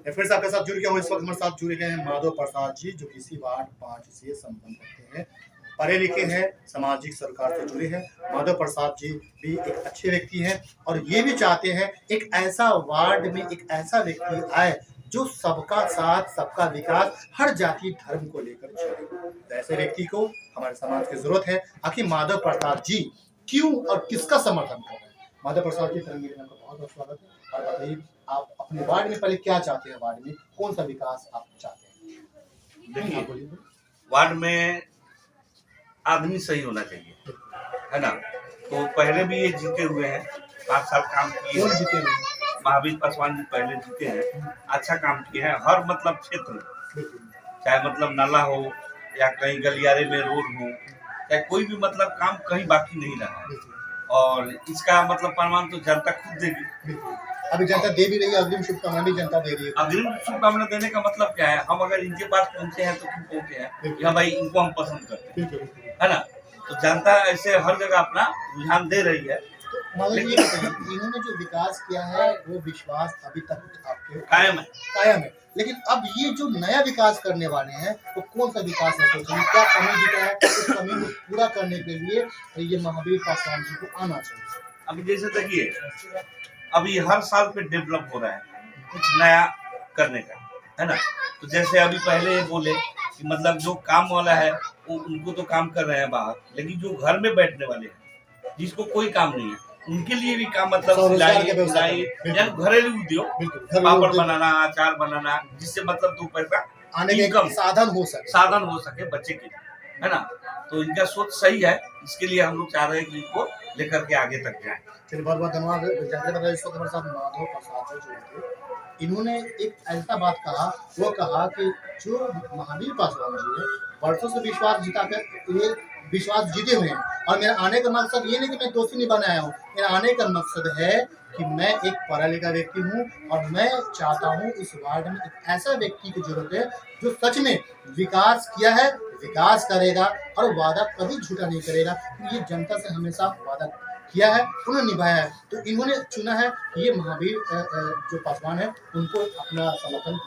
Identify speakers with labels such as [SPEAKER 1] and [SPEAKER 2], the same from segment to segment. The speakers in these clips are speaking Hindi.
[SPEAKER 1] मैं फिर से आपके साथ जुड़ गया हूँ। इस वक्त हमारे साथ जुड़े गए हैं माधव प्रसाद जी, जो किसी वार्ड 5 से संबंध रखते हैं, पढ़े लिखे हैं, सामाजिक सरकार से जुड़े हैं। माधव प्रसाद जी भी एक अच्छे व्यक्ति हैं और ये भी चाहते हैं एक ऐसा वार्ड में एक ऐसा व्यक्ति आए जो सबका साथ, सबका विकास, हर जाति धर्म को लेकर चले। ऐसे व्यक्ति को हमारे समाज की जरूरत है। आखिर माधव प्रसाद जी क्यों और किसका समर्थन कर रहे हैं? माधव प्रसाद जी, तरंगे में आपका बहुत बहुत स्वागत है। और बताइए, आप अपने वार्ड में पहले क्या चाहते हैं? वार्ड में कौन सा विकास आप चाहते हैं?
[SPEAKER 2] देखिए, वार्ड में आदमी सही होना चाहिए, है ना। तो पहले भी ये जीते हुए हैं, 5 साल काम किए हैं।
[SPEAKER 1] जीते हुए
[SPEAKER 2] महावीर पासवान जी पहले जीते हैं, अच्छा काम किए हैं हर मतलब क्षेत्र में, चाहे मतलब नाला हो या कहीं गलियारे में रोड हो, चाहे कोई भी मतलब काम कहीं बाकी नहीं रहा। और इसका मतलब प्रमाण तो जनता खुद देगी।
[SPEAKER 1] अभी जनता दे भी रही है, अग्रिम शुभकामना भी जनता दे रही है।
[SPEAKER 2] अग्रिम शुभकामना देने का मतलब क्या है? हम अगर इनके पास पहुंचे हैं तो क्यों पहुंचे हैं कि हाँ भाई इनको हम पसंद करते हैं, है ना। तो जनता ऐसे हर जगह अपना रुझान दे रही है।
[SPEAKER 1] लेकिन इन्होंने जो विकास किया है वो विश्वास अभी तक आपके
[SPEAKER 2] कायम
[SPEAKER 1] है। लेकिन अब ये जो नया विकास करने वाले हैं वो कौन सा विकास है? तो क्या कमी दिखा है? उस कमी को पूरा करने के लिए ये महावीर पासवान जी को आना चाहिए।
[SPEAKER 2] अभी जैसे देखिए, अभी हर साल पे डेवलप हो रहा है कुछ नया करने का, है ना। तो जैसे अभी पहले बोले कि मतलब जो काम वाला है उनको तो काम कर रहे हैं बाहर, लेकिन जो घर में बैठने वाले हैं जिसको कोई काम नहीं है उनके लिए भी काम, मतलब सिलाई या घरेलू उद्योग, पापड़ बनाना, अचार बनाना, जिससे मतलब 2 पैसा
[SPEAKER 1] आने का
[SPEAKER 2] साधन हो सके बच्चे के लिए, है ना। तो इनका सोच सही है, इसके लिए हम लोग चाह रहे हैं कि इनको लेकर के आगे तक जाए।
[SPEAKER 1] चलिए, बहुत बहुत धन्यवाद। माधव प्रसाद जी इन्होंने एक ऐसा बात कहा, वो कहा कि जो महावीर पासवान जी है वर्षों से विश्वास जीता कर ये विश्वास जीते हुए हैं। और मेरा आने का मकसद ये नहीं कि मैं दोषी नहीं बनाया हूँ, मेरा आने का मकसद है कि मैं एक पढ़ा लिखा व्यक्ति हूँ और मैं चाहता हूँ इस वार्ड में एक ऐसा व्यक्ति की जरूरत है जो सच में विकास किया है, विकास करेगा और वादा कभी झूठा नहीं करेगा। ये जनता से हमेशा वादा किया है, उन्होंने निभाया है। तो इन्होंने चुना है कि ये महावीर जो पासवान है उनको अपना समर्थन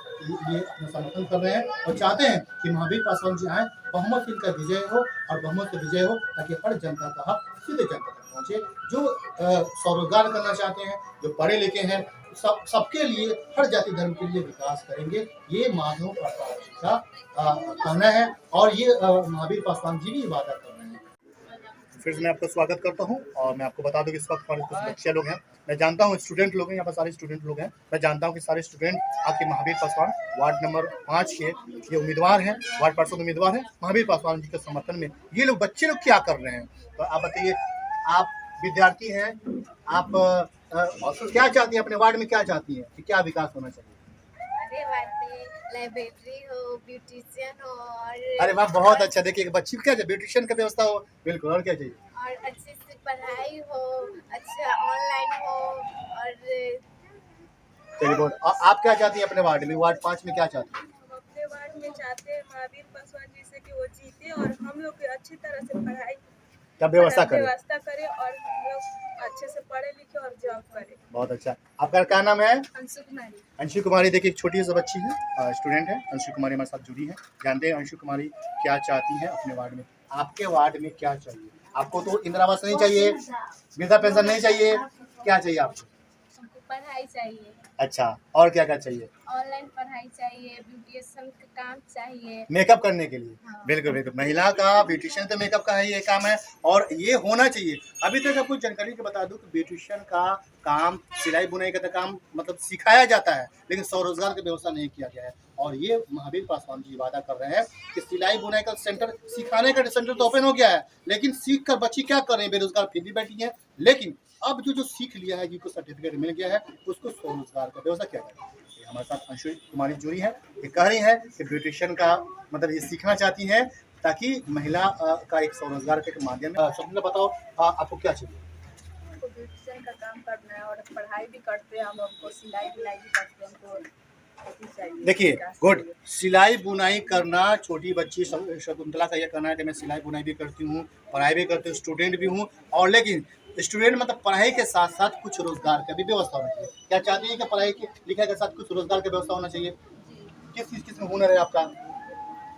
[SPEAKER 1] कर रहे हैं और चाहते हैं कि महावीर पासवान जी आए, बहुमत से इनका विजय हो और बहुमत से विजय हो, ताकि हर जनता का हक सीधे जनता तक पहुँचे। जो स्वरोजगार करना चाहते हैं, जो पढ़े लिखे हैं, सबके लिए, हर जाति धर्म के लिए विकास करेंगे, ये माधव प्रसाद जी का कहना है। और ये महावीर पासवान जी भी वादा कर रहे हैं। फिर से मैं आपका स्वागत करता हूं और मैं आपको बता दूं कि इस वक्त हमारे कुछ बच्चे लोग हैं, मैं जानता हूं स्टूडेंट लोग हैं, यहाँ पर सारे स्टूडेंट लोग हैं, मैं जानता हूं कि सारे स्टूडेंट आपके महावीर पासवान वार्ड नंबर 5 के ये उम्मीदवार हैं, वार्ड पार्षद उम्मीदवार हैं महावीर पासवान जी के समर्थन में। ये लोग बच्चे लोग क्या कर रहे हैं? तो आप बताइए, आप विद्यार्थी हैं, आप क्या चाहती हैं अपने वार्ड में? क्या चाहती हैं कि क्या विकास होना चाहिए?
[SPEAKER 3] लाइब्रेरी हो, ब्यूटिशियन हो और
[SPEAKER 1] अरे वाह, बहुत अच्छा। देखिए, बच्ची को क्या चाहिए? ब्यूटिशियन का व्यवस्था हो, बिल्कुल। और क्या चाहिए?
[SPEAKER 3] और अच्छे से पढ़ाई हो, अच्छा ऑनलाइन हो। और
[SPEAKER 1] चलिए, बहुत। आप क्या चाहती हैं अपने वार्ड में? वार्ड 5 में क्या चाहती हैं?
[SPEAKER 4] हम अपने वार्ड में चाहते हैं महावीर पासवान जी से कि वो जीते और हम लोग अच्छी तरह से पढ़ाई
[SPEAKER 1] क्या व्यवस्था करें
[SPEAKER 4] और हम लोग अच्छे से पढ़े लिखे और जॉब करें।
[SPEAKER 1] बहुत अच्छा। आपका क्या नाम है?
[SPEAKER 4] अंशु कुमारी।
[SPEAKER 1] अंशु कुमारी, देखिए एक छोटी सी बच्ची है, स्टूडेंट है। अंशु कुमारी हमारे साथ जुड़ी है। जानते हैं अंशु कुमारी क्या चाहती हैं अपने वार्ड में। आपके वार्ड में क्या चाहिए? आपको तो इंदिरा आवास नहीं चाहिए, वृद्धा पेंशन नहीं चाहिए, क्या चाहिए आपको?
[SPEAKER 3] हमको पढ़ाई चाहिए।
[SPEAKER 1] अच्छा, और क्या क्या चाहिए?
[SPEAKER 3] ऑनलाइन पढ़ाई चाहिए, ब्यूटिशियन का काम चाहिए,
[SPEAKER 1] मेकअप करने के लिए।
[SPEAKER 3] हाँ।
[SPEAKER 1] बिल्कुल बिल्कुल, महिला का ब्यूटिशियन तो मेकअप का है, ये काम है और ये होना चाहिए। अभी तक आपको जानकारी के बता दूं कि ब्यूटिशियन का काम, सिलाई बुनाई का काम मतलब सिखाया जाता है, लेकिन स्वरोजगार की व्यवस्था नहीं किया गया है। और ये महावीर पासवान जी वादा कर रहे हैं कि सिलाई बुनाई का सेंटर, सिखाने का सेंटर तो ओपन हो गया है, लेकिन सीख कर बच्ची क्या कर रहे हैं? बेरोजगार फिर भी बैठी है। लेकिन अब जो सीख लिया है, जिनको सर्टिफिकेट मिल गया है, उसको स्वरोजगार का व्यवस्था किया जाए। हमारे साथ अंशु कुमारी जुड़ी है, ये कह रही है कि ब्यूटिशियन का मतलब ये सीखना चाहती हैं ताकि महिला का एक स्वरोजगार के माध्यम में। स्वप्निल, बताओ आपको क्या चाहिए?
[SPEAKER 4] हमको ब्यूटिशियन का काम करना है और पढ़ाई भी करते हैं, हमको सिलाई बुनाई भी करते हैं, हमको चाहिए।
[SPEAKER 1] देखिए, गुड। सिलाई बुनाई करना, छोटी बच्ची शकुंतला का यह कहना है कि मैं सिलाई बुनाई भी करती हूँ, पढ़ाई भी करती हूँ, स्टूडेंट भी हूँ, और लेकिन स्टूडेंट मतलब पढ़ाई के साथ साथ कुछ रोजगार का भी व्यवस्था होना चाहिए। क्या चाहती है कि पढ़ाई की लिखाई के साथ कुछ रोजगार की व्यवस्था होना चाहिए?
[SPEAKER 4] जी,
[SPEAKER 1] किस में हुनर है आपका?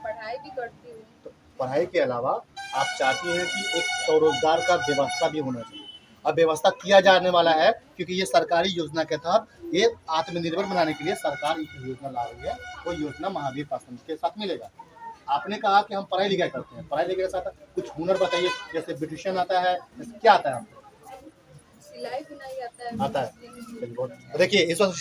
[SPEAKER 4] पढ़ाई भी करती हूँ।
[SPEAKER 1] तो पढ़ाई के अलावा आप चाहती हैं कि एक स्वरोजगार का व्यवस्था भी होना चाहिए। अब व्यवस्था किया जाने वाला है, क्योंकि ये सरकारी योजना के तहत ये आत्मनिर्भर बनाने के लिए सरकार एक योजना ला रही है। वो योजना महावीर पासवान के साथ मिलेगा। आपने कहा कि हम पढ़ाई लिखाई करते हैं, पढ़ाई लिखाई के साथ कुछ हुनर बताइए, जैसे ब्यूटिशियन आता है, क्या आता है आपको?
[SPEAKER 4] सिलाई बुनाई
[SPEAKER 1] आता है। चलिए, बहुत देखिए, इस वक्त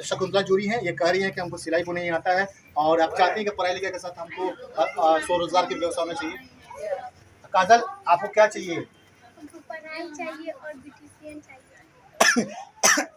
[SPEAKER 1] शकुंतला जुड़ी हैं, ये कह रही हैं कि हमको सिलाई बुनाई आता है और आप चाहते हैं कि पढ़ाई लिखाई के साथ हमको स्वरोजगार की व्यवस्था होना चाहिए। काजल, आपको क्या चाहिए?
[SPEAKER 3] हमको पढ़ाई चाहिए और ब्यूटिशियन चाहिए।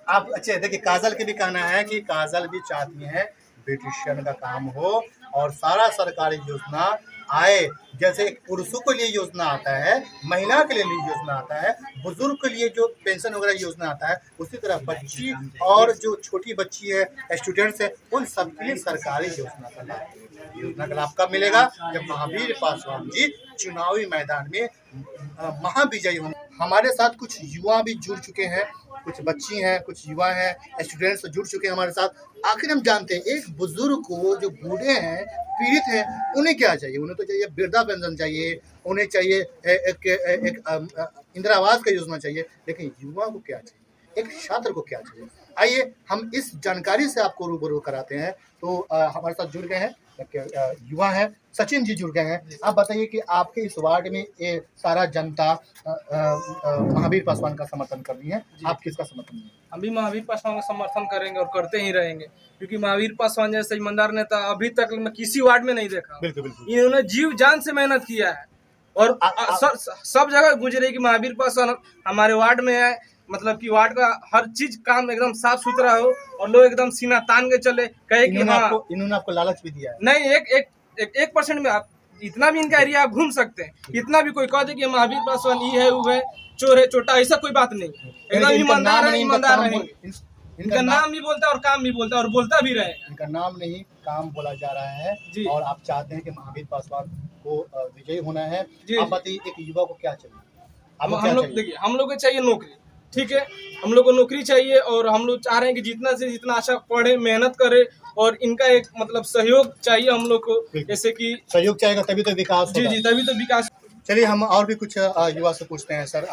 [SPEAKER 1] आप अच्छा देखिए, काजल के भी कहना है कि काजल भी चाहती हैं ब्यूटिशियन का काम हो और सारा सरकारी योजना आए। जैसे एक पुरुषों के लिए योजना आता है, महिला के लिए योजना आता है, बुजुर्ग के लिए जो पेंशन वगैरह योजना आता है, उसी तरह बच्ची और जो छोटी बच्ची है, स्टूडेंट्स है, उन सबके लिए सरकारी योजना का लाभ। योजना का लाभ कब मिलेगा? जब महावीर पासवान जी चुनावी मैदान में महाविजयी होंगे। हमारे साथ कुछ युवा भी जुड़ चुके हैं, कुछ बच्ची हैं, कुछ युवा हैं, स्टूडेंट्स जुड़ चुके हैं हमारे साथ। आखिर हम जानते हैं एक बुजुर्ग को, जो बूढ़े हैं, पीड़ित हैं, उन्हें क्या चाहिए? उन्हें तो चाहिए वृद्धा पेंशन चाहिए, उन्हें चाहिए एक इंदिरा आवास का योजना चाहिए, लेकिन युवा को क्या चाहिए? एक छात्र को क्या चाहिए? आइए हम इस जानकारी से आपको रूबरू कराते हैं। तो हमारे साथ जुड़ गए हैं युवा है, सचिन जी जुड़ गए हैं। आप बताइए कि आपके इस वार्ड में ये सारा जनता महावीर पासवान का समर्थन कर रही है, आप किसका समर्थन है?
[SPEAKER 5] हम भी महावीर पासवान का समर्थन करेंगे और करते ही रहेंगे, क्योंकि महावीर पासवान जैसे ईमानदार नेता अभी तक मैं किसी वार्ड में नहीं देखा।
[SPEAKER 1] बिल्कुल बिल्कुल।
[SPEAKER 5] इन्होंने जीव जान से मेहनत किया है और सब जगह गुजरे कि महावीर पासवान हमारे वार्ड में है, मतलब कि वार्ड का हर चीज काम एकदम साफ सुथरा हो और लोग एकदम सीना तान के चले, कहे कि हाँ।
[SPEAKER 1] इन्होंने आपको लालच भी दिया है?
[SPEAKER 5] नहीं, 1% में आप इतना भी इनका एरिया आप घूम सकते हैं, इतना भी कोई कह दे कि महावीर पासवान ये है, वो है, चोर है, चोटा, ऐसा कोई बात नहीं। एकदम ईमानदार है, ईमानदार रहेंगे। इनका नाम भी बोलता है और काम भी बोलता है और बोलता भी रहेगा।
[SPEAKER 1] इनका नाम नहीं, काम बोला जा रहा है
[SPEAKER 5] जी।
[SPEAKER 1] और आप चाहते हैं कि महावीर पासवान को विजयी होना है।
[SPEAKER 5] जी।
[SPEAKER 1] आप बताइए एक युवा को क्या चाहिए?
[SPEAKER 5] हम लोग देखिए, हम लोग को चाहिए नौकरी, ठीक है, हम लोग को नौकरी चाहिए और हम लोग चाह रहे हैं कि जितना से जितना अच्छा पढ़े, मेहनत करे और इनका एक मतलब सहयोग चाहिए हम लोग को, जैसे कि
[SPEAKER 1] सहयोग चाहिएगा तभी तो विकास होगा।
[SPEAKER 5] जी, तभी तो विकास।
[SPEAKER 1] चलिए हम और भी कुछ युवा से पूछते हैं। सर,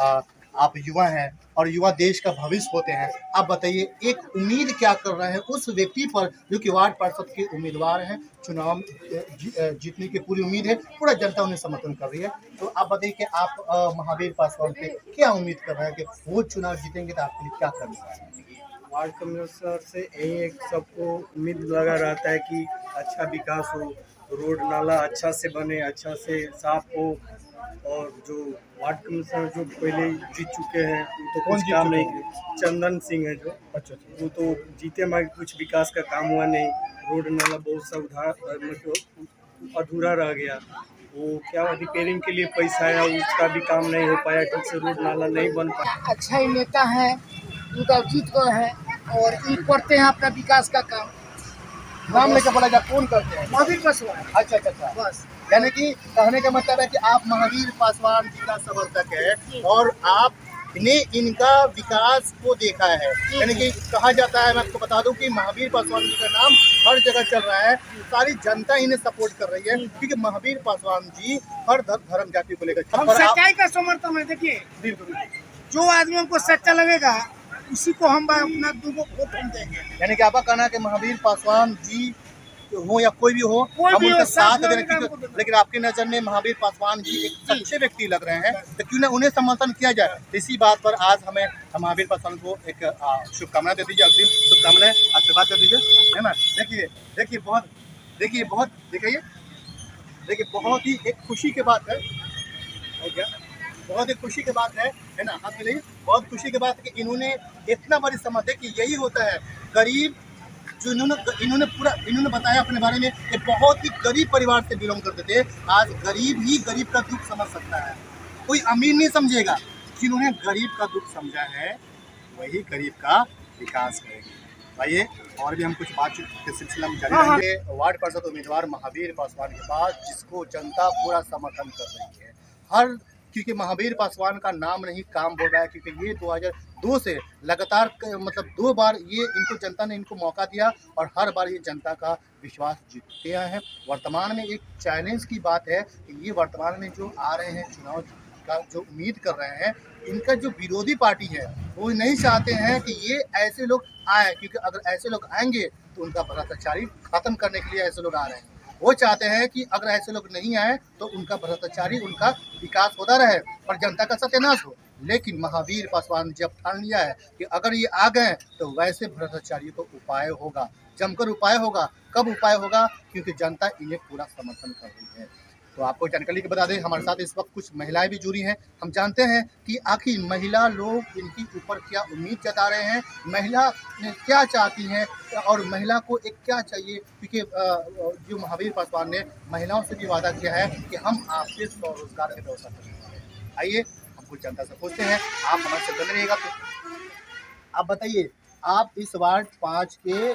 [SPEAKER 1] आप युवा हैं और युवा देश का भविष्य होते हैं। आप बताइए एक उम्मीद क्या कर रहे हैं उस व्यक्ति पर जो कि वार्ड पार्षद के उम्मीदवार हैं, चुनाव जीतने की पूरी उम्मीद है, पूरा जनता उन्हें समर्थन कर रही है। तो आप बताइए कि आप महावीर पासवान पे क्या उम्मीद कर रहे हैं कि वो चुनाव जीतेंगे तो आपके लिए क्या करना है?
[SPEAKER 6] वार्ड कमिश्नर से यही एक सबको उम्मीद लगा रहता है कि अच्छा विकास हो, रोड नाला अच्छा से बने, अच्छा से साफ हो। और जो वार्ड कमिश्नर जो पहले जीत चुके हैं वो तो कुछ काम नहीं किए, चंदन सिंह है जो,
[SPEAKER 1] अच्छा,
[SPEAKER 6] वो तो जीते मगर कुछ विकास का काम हुआ नहीं। रोड नाला बहुत सा मतलब अधूरा रह गया, वो क्या रिपेयरिंग के लिए पैसा आया उसका भी काम नहीं हो पाया, ठीक से रोड नाला नहीं बन पाया।
[SPEAKER 7] अच्छा ही नेता है, उनका जीत को है और ये करते हैं अपना विकास का काम।
[SPEAKER 1] नाम लेकर बोला जाए, कौन करते हैं?
[SPEAKER 7] महावीर पासवान।
[SPEAKER 1] अच्छा,
[SPEAKER 7] बस,
[SPEAKER 1] यानी कि कहने का मतलब है कि आप महावीर पासवान जी का समर्थक है और आपने इनका विकास को देखा है। यानी कि कहा जाता है, मैं आपको बता दूं कि महावीर पासवान जी का नाम हर जगह चल रहा है, सारी जनता इन्हें सपोर्ट कर रही है, क्योंकि महावीर पासवान जी हर धर्म जाति को लेकर
[SPEAKER 7] हम सच्चाई का समर्थन है। देखिए, जो आदमी हमको सच्चा लगेगा उसी को हम अपना दूगो वोट हम देंगे।
[SPEAKER 1] यानी कि आपका कहना है कि महावीर पासवान जी हो या कोई भी हो, हम उनका साथ देने की, लेकिन आपकी नज़र में महावीर पासवान जी एक सच्चे व्यक्ति लग रहे हैं, तो क्यों ना उन्हें समर्थन किया जाए। इसी बात पर आज हमें महावीर पासवान को एक शुभकामना दे दीजिए, अग्रिम शुभकामनाएं आशीर्वाद दे दीजिए, है ना। देखिए बहुत ही एक खुशी की बात है, बहुत ही खुशी की बात है ना। हाथ मिलाइए। बहुत खुशी की बात है कि इन्होंने इतना बड़ी समझ है कि यही होता है गरीब, जो इन्होंने बताया अपने बारे में कि बहुत ही गरीब परिवार से बिलोंग करते थे। आज गरीब ही गरीब का दुख समझ सकता है, कोई अमीर नहीं समझेगा। जिन्होंने गरीब का दुख समझा है वही गरीब का विकास करेंगे। आइए और भी हम कुछ बातचीत के सिलसिला में जारी। वार्ड पार्षद उम्मीदवार महावीर पासवान के पास, जिसको जनता पूरा समर्थन कर रही है, हर क्योंकि महावीर पासवान का नाम नहीं काम बोल रहा है, क्योंकि ये 2002 से लगातार मतलब 2 बार ये इनको जनता ने इनको मौका दिया और हर बार ये जनता का विश्वास जीतते आए हैं। वर्तमान में एक चैलेंज की बात है कि ये वर्तमान में जो आ रहे हैं चुनाव का जो उम्मीद कर रहे हैं, इनका जो विरोधी पार्टी है वो नहीं चाहते हैं कि ये ऐसे लोग आए, क्योंकि अगर ऐसे लोग आएंगे तो उनका भ्रष्टाचारी खत्म करने के लिए ऐसे लोग आ रहे हैं। वो चाहते हैं कि अगर ऐसे लोग नहीं आए तो उनका भ्रष्टाचारी उनका विकास होता रहे और जनता का सत्यानाश हो। लेकिन महावीर पासवान जब ठान लिया है कि अगर ये आ गए तो वैसे भ्रष्टाचारी को उपाय होगा, जमकर उपाय होगा। कब उपाय होगा? क्योंकि जनता इन्हें पूरा समर्थन कर रही है। तो आपको जानकारी के बता दें, हमारे साथ इस वक्त कुछ महिलाएं भी जुड़ी हैं। हम जानते हैं कि आखिर महिला लोग इनकी ऊपर क्या उम्मीद जता रहे हैं, महिला क्या चाहती हैं और महिला को एक क्या चाहिए, क्योंकि जो महावीर पासवान ने महिलाओं से भी वादा किया है कि हम आपसे स्वरोजगार की व्यवस्था करेंगे। आइए हम कुछ जनता से पूछते हैं, आप हमारे साथ बने रहिएगा। आप बताइए, आप इस वार्ड 5 के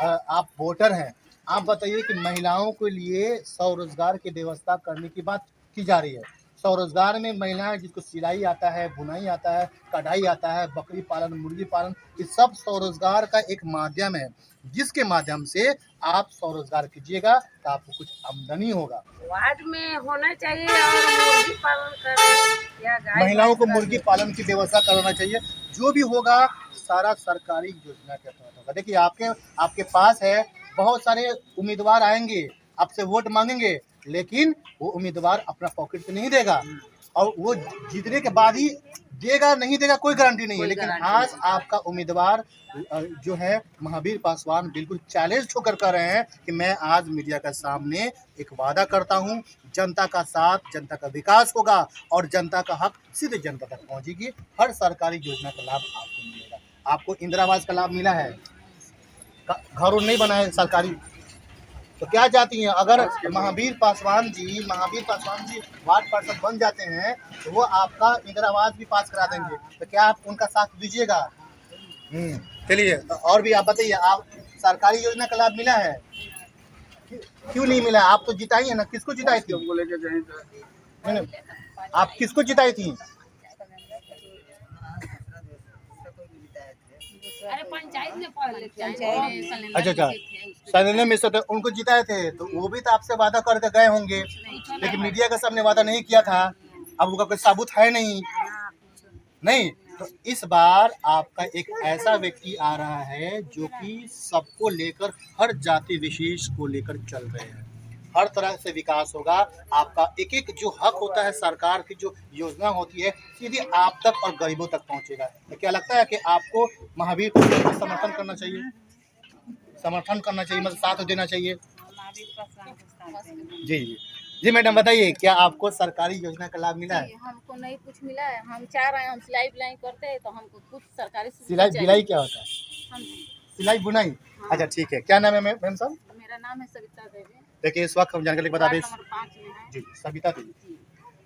[SPEAKER 1] आप वोटर हैं, आप बताइए कि महिलाओं के लिए स्वरोजगार की व्यवस्था करने की बात की जा रही है। स्वरोजगार में महिलाएं जिसको सिलाई आता है, बुनाई आता है, कढ़ाई आता है, बकरी पालन, मुर्गी पालन, ये सब स्वरोजगार का एक माध्यम है, जिसके माध्यम से आप स्वरोजगार कीजिएगा तो आपको कुछ आमदनी होगा।
[SPEAKER 8] वार्ड में होना चाहिए और मुर्गी पालन करें या गाय
[SPEAKER 1] महिलाओं को मुर्गी पालन की व्यवस्था करना चाहिए। जो भी होगा सारा सरकारी योजना के तहत होगा। देखिए आपके पास है, बहुत सारे उम्मीदवार आएंगे, आपसे वोट मांगेंगे, लेकिन वो उम्मीदवार अपना पॉकेट से नहीं देगा और वो जीतने के बाद ही देगा, नहीं देगा कोई गारंटी नहीं है। लेकिन आज आपका उम्मीदवार जो है महावीर पासवान बिल्कुल चैलेंज होकर कर रहे हैं कि मैं आज मीडिया के सामने एक वादा करता हूं, जनता का साथ, जनता का विकास होगा और जनता का हक सीधे जनता तक पहुंचेगी। हर सरकारी योजना का लाभ आपको मिलेगा। आपको इंदिरा आवास का लाभ मिला है, घर नहीं बना है सरकारी, तो क्या चाहती हैं? अगर महावीर पासवान जी वार्ड पार्षद बन जाते हैं तो वो आपका इंदिरा आवास भी पास करा देंगे, तो क्या आप उनका साथ दीजिएगा? चलिए, और भी आप बताइए, आप सरकारी योजना का लाभ मिला है? क्यों नहीं मिला? आप तो जिताई है ना, किसको जिताई थी? आप किसको जिताई थी?
[SPEAKER 8] अरे पंचायत में
[SPEAKER 1] अच्छा, सैलने में से उनको जिताए थे, तो वो भी तो आपसे वादा करके गए होंगे, लेकिन मीडिया के सामने वादा नहीं किया था। अब उनका कोई सबूत है नहीं। तो इस बार आपका एक ऐसा व्यक्ति आ रहा है जो कि सबको लेकर, हर जाति विशेष को लेकर चल रहे हैं। हर तरह से विकास होगा। आपका एक एक जो हक होता है, सरकार की जो योजना होती है, सीधे आप तक और गरीबों तक पहुंचेगा। तो क्या लगता है कि आपको महावीर को समर्थन करना चाहिए, मतलब साथ देना चाहिए? जी मैडम, बताइए, क्या आपको सरकारी योजना का लाभ मिला है?
[SPEAKER 4] हमको नहीं कुछ मिला है। हम चाह रहे हैं, हम सिलाई बुनाई करते हैं तो हमको कुछ सरकारी
[SPEAKER 1] सिलाई बुनाई क्या होता है? सिलाई बुनाई,
[SPEAKER 4] हाँ।
[SPEAKER 1] अच्छा ठीक है। क्या नाम है मैम साहब?
[SPEAKER 4] मेरा नाम है सविता देवी।
[SPEAKER 1] देखिए इस वक्त हम जानकारी बता दें,
[SPEAKER 4] वार्ड नंबर 5 में है।
[SPEAKER 1] जी सविता देवी।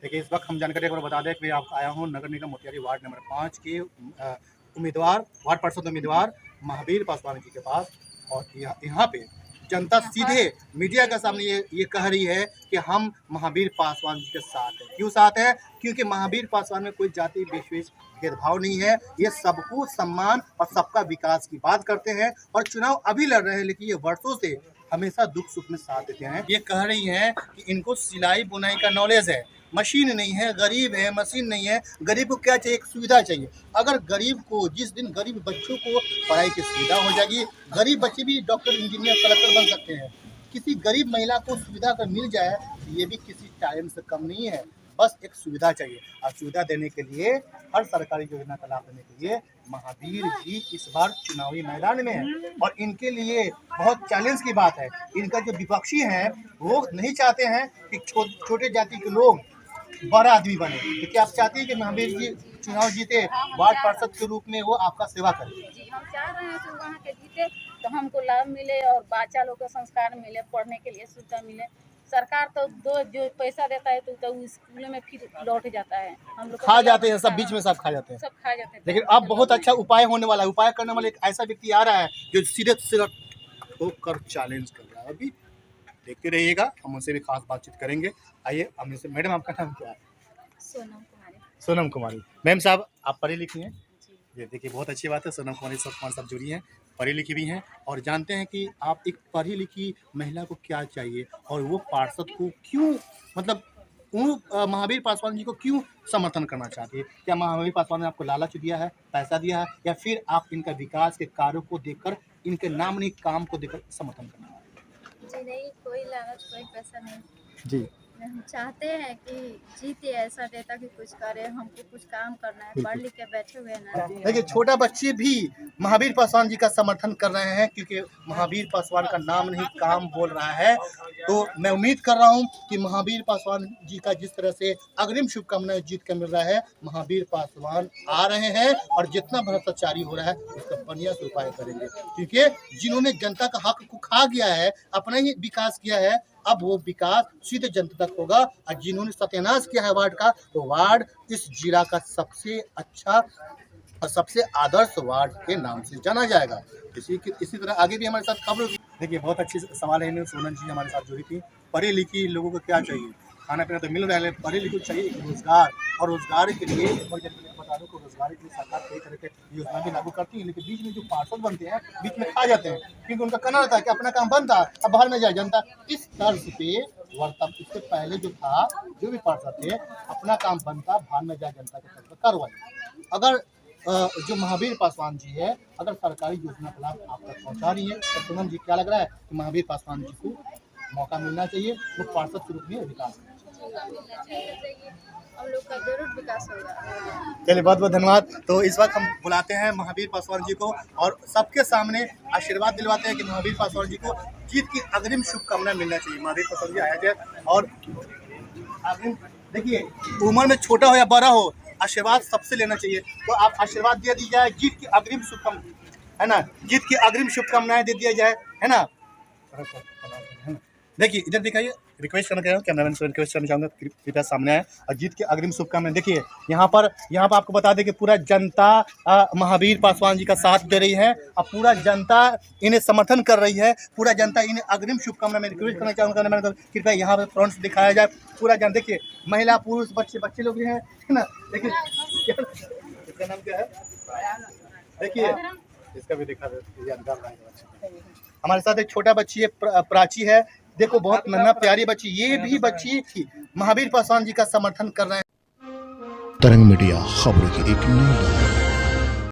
[SPEAKER 1] देखिए इस वक्त हम जानकारी बता दें कि आप आया हूँ नगर निगम मोतिहारी वार्ड नंबर 5 के उम्मीदवार, वार्ड पार्षद उम्मीदवार महावीर पासवान जी के पास, और यहाँ पे जनता सीधे मीडिया के सामने ये कह रही है कि हम महावीर पासवान जी के साथ हैं। क्यों साथ है? क्योंकि महावीर पासवान में कोई जाति विशेष भेदभाव नहीं है, ये सबको सम्मान और सबका विकास की बात करते हैं और चुनाव अभी लड़ रहे हैं, लेकिन ये वर्षों से हमेशा दुख सुख में साथ देते हैं। ये कह रही हैं कि इनको सिलाई बुनाई का नॉलेज है, मशीन नहीं है, गरीब है, मशीन नहीं है। गरीब को क्या चाहिए? एक सुविधा चाहिए। अगर गरीब को, जिस दिन गरीब बच्चों को पढ़ाई की सुविधा हो जाएगी, गरीब बच्चे भी डॉक्टर, इंजीनियर, कलेक्टर बन सकते हैं। किसी गरीब महिला को सुविधा अगर मिल जाए तो ये भी किसी टाइम से कम नहीं है। बस एक सुविधा चाहिए, और सुविधा देने के लिए, हर सरकारी योजना का लाभ देने के लिए महावीर जी इस बार चुनावी मैदान में है। और इनके लिए बहुत चैलेंज की बात है, इनका जो विपक्षी हैं वो नहीं चाहते हैं कि छोटे जाति के लोग बड़ा आदमी बने, क्योंकि आप चाहते हैं कि महावीर जी चुनाव जीते, वार्ड पार्षद के रूप में वो आपका सेवा करें।
[SPEAKER 4] जी, हम चाह रहे हैं कि वहाँ के जीते तो हमको लाभ मिले और बच्चा लोग को संस्कार मिले, पढ़ने के लिए सुविधा मिले। सरकार तो जो पैसा देता है तो स्कूल में फिर लौट जाता है, हम लोग
[SPEAKER 1] खा जाते हैं, सब बीच में सब खा जाते हैं,
[SPEAKER 4] सब खा जाते हैं।
[SPEAKER 1] लेकिन अब बहुत अच्छा उपाय होने वाला है। उपाय करने वाला एक ऐसा व्यक्ति आ रहा है जो सीधे होकर चैलेंज कर रहा है। अभी देखते रहिएगा, हम उनसे भी खास बातचीत करेंगे। आइए हम से, मैडम आपका नाम क्या है?
[SPEAKER 4] सोनम कुमार।
[SPEAKER 1] सोनम कुमारी। मैम साहब, आप पढ़ी लिखी हैं? ये देखिए बहुत अच्छी बात है, सोनम कुमारी साहब जुड़ी हैं, पढ़ी लिखी भी हैं और जानते हैं कि आप एक पढ़ी लिखी महिला को क्या चाहिए और वो पार्षद को क्यों, मतलब वो महावीर पासवान जी को क्यों समर्थन करना चाहती है। क्या महावीर पासवान ने आपको लालच दिया है, पैसा दिया है, या फिर आप इनका विकास के कार्यों को देखकर, इनके नाम नहीं काम को देखकर समर्थन करना है?
[SPEAKER 3] जी नहीं, कोई लालच कोई पैसा नहीं।
[SPEAKER 1] जी,
[SPEAKER 3] हम चाहते हैं कि जीते ऐसा नेता कि कुछ करे, हमको कुछ काम करना है, पढ़ लिख के बैठे हुए ना।
[SPEAKER 1] देखिए छोटा बच्चे भी महावीर पासवान जी का समर्थन कर रहे हैं क्योंकि महावीर पासवान का नाम नहीं काम बोल रहा है। तो मैं उम्मीद कर रहा हूं कि महावीर पासवान जी का जिस तरह से अग्रिम शुभकामनाएं जीत कर मिल रहा है, महावीर पासवान आ रहे हैं और जितना भ्रष्टाचारी हो रहा है उसका बढ़िया से उपाय करेंगे, क्योंकि जिन्होंने जनता का हक को खा गया है, अपना ही विकास किया है, अब वो विकास सीधे जनता तक होगा। और जिन्होंने सत्यानाश किया है वार्ड का, तो वार्ड इस जिला का सबसे अच्छा और सबसे आदर्श वार्ड के नाम से जाना जाएगा। इसी तरह आगे भी हमारे साथ खबरों की। देखिए बहुत अच्छी सवाल है, सोनम जी हमारे साथ जुड़ी थी। पढ़ी लिखी लोगों को क्या चाहिए? खाना पीना तो मिल रहा है, पढ़े लिखे चाहिए रोजगार, और रोजगार के लिए बता दूं को रोजगार के लिए सरकार कई तरह के योजना भी लागू करती है, लेकिन बीच में जो पार्षद बनते हैं बीच में खा जाते हैं, क्योंकि उनका कहना रहता है कि अपना काम बनता है, अब बाहर में जाए जनता। इस तर्ज पे वर्तमान इससे पहले जो था, जो भी पार्षद थे, अपना काम बनता, बाहर में जाए जनता के तरफ कार्रवाई। अगर जो महावीर पासवान जी है, अगर सरकारी योजना का लाभ आप तक पहुँचा रही है, तो सोनम जी क्या लग रहा है कि महावीर पासवान जी को मौका मिलना चाहिए, वो पार्षद के रूप में विकास
[SPEAKER 3] हम लोग का जरूर विकास होगा।
[SPEAKER 1] चलिए बहुत बहुत धन्यवाद। तो इस वक्त हम बुलाते हैं महावीर पासवान जी को और सबके सामने आशीर्वाद दिलवाते हैं कि महावीर पासवान जी को जीत की अग्रिम शुभकामनाएं मिलना चाहिए। महावीर पासवान जी आया जाए और अग्रिम, देखिए उम्र में छोटा हो या बड़ा हो, आशीर्वाद सबसे लेना चाहिए। तो आप आशीर्वाद दे दी जाए, जीत की अग्रिम शुभकामनाएं, है ना, जीत की अग्रिम शुभकामनाएं दे दिया जाए, है ना। देखिए इधर दिखाइए, रिक्वेस्ट करना चाहूँगा, कैमरामैन से रिक्वेस्ट करना चाहूँगा कृपया सामने आए और जीत के अग्रिम शुभकामनाएं। देखिए यहाँ पर आपको बता दें कि पूरा जनता महावीर पासवान जी का साथ दे रही है और पूरा जनता इन्हें समर्थन कर रही है, पूरा जनता इन्हें अग्रिम शुभकामनाएं। मैं रिक्वेस्ट करना चाहूँगा कृपया यहाँ पर फ्रंट से दिखाया जाए पूरा जन। देखिए महिला पुरुष बच्चे लोग भी हैं, है ना। देखिए इसका नाम क्या है, देखिए इसका भी दिखा दे। हमारे साथ एक छोटा बच्ची है, प्राची है, देखो बहुत नन्हा प्यारी बच्ची, ये भी बच्ची थी महावीर पासवान जी का समर्थन कर रहे हैं।
[SPEAKER 9] तरंग मीडिया खबरों की एक नई लहर।